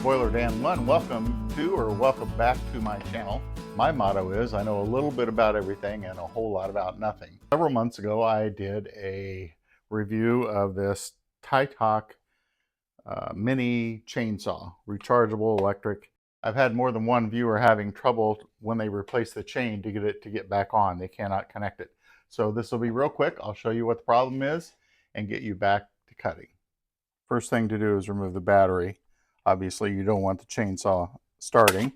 Boiler Dan 1. Welcome back to my channel. My motto is, I know a little bit about everything and a whole lot about nothing. Several months ago, I did a review of this Tietoc mini chainsaw, rechargeable electric. I've had more than one viewer having trouble when they replace the chain to get it to get back on. They cannot connect it. So this will be real quick. I'll show you what the problem is and get you back to cutting. First thing to do is remove the battery. Obviously, you don't want the chainsaw starting.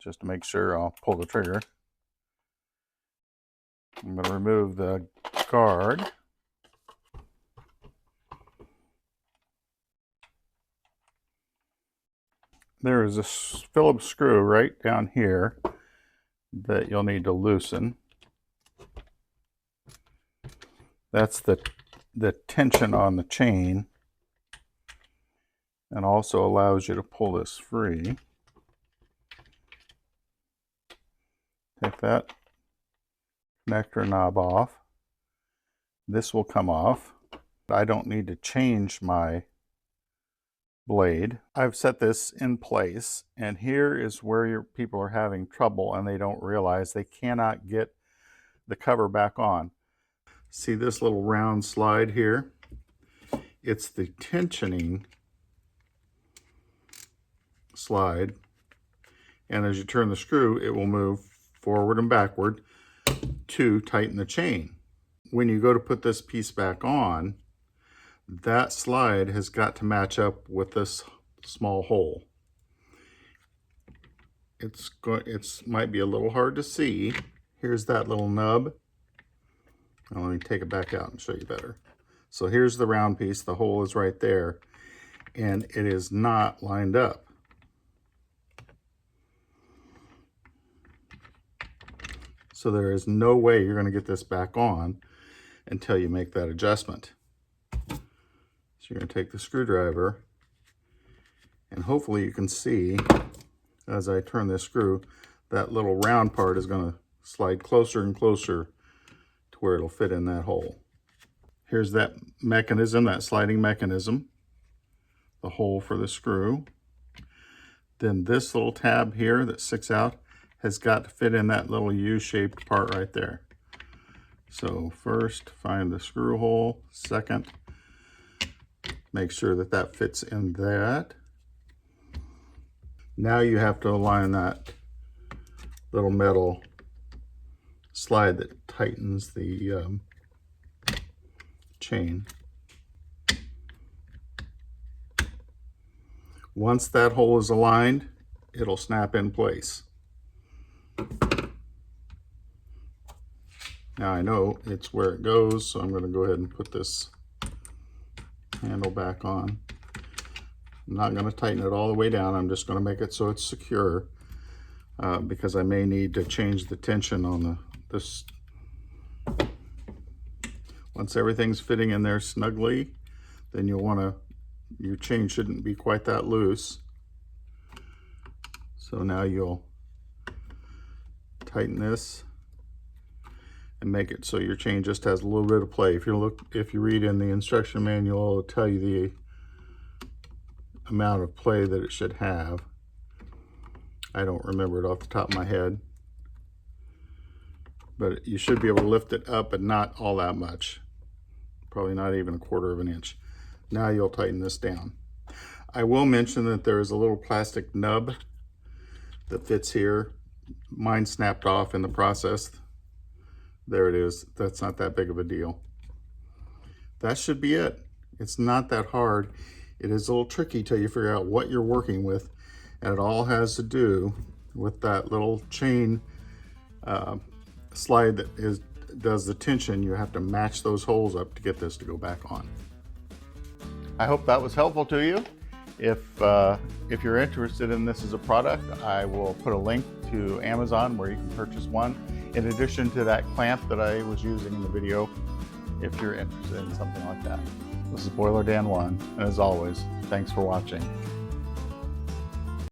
Just to make sure, I'll pull the trigger. I'm going to remove the guard. There is a Phillips screw right down here that you'll need to loosen. That's the tension on the chain, and also allows you to pull this free. Take that connector knob off. This will come off. I don't need to change my blade. I've set this in place, and here is where your people are having trouble and they don't realize they cannot get the cover back on. See this little round slide here? It's the tensioning slide, and as you turn the screw, it will move forward and backward to tighten the chain. When you go to put this piece back on, that slide has got to match up with this small hole. It's might be a little hard to see. Here's that little nub. Now let me take it back out and show you better. So here's the round piece. The hole is right there, and it is not lined up. So there is no way you're going to get this back on until you make that adjustment. So you're going to take the screwdriver, and hopefully you can see as I turn this screw, that little round part is going to slide closer and closer to where it'll fit in that hole. Here's that mechanism, that sliding mechanism, the hole for the screw. Then this little tab here that sticks out has got to fit in that little U-shaped part right there. So first, find the screw hole. Second, make sure that that fits in that. Now you have to align that little metal slide that tightens the chain. Once that hole is aligned, it'll snap in place. Now I know it's where it goes, so I'm going to go ahead and put this handle back on. I'm not going to tighten it all the way down. I'm just going to make it so it's secure because I may need to change the tension on this. Once everything's fitting in there snugly, then you'll want to, your chain shouldn't be quite that loose. So now you'll tighten this and make it so your chain just has a little bit of play. If you read in the instruction manual, it'll tell you the amount of play that it should have. I don't remember it off the top of my head, but you should be able to lift it up, but not all that much. Probably not even 1/4 of an inch. Now you'll tighten this down. I will mention that there is a little plastic nub that fits here. Mine snapped off in the process. There it is. That's not that big of a deal. That should be it. It's not that hard. It is a little tricky till you figure out what you're working with, and it all has to do with that little chain slide that does the tension. You have to match those holes up to get this to go back on. I hope that was helpful to you. If you're interested in this as a product, I will put a link to Amazon where you can purchase one, in addition to that clamp that I was using in the video, if you're interested in something like that. This is Boiler Dan 1, and as always, thanks for watching.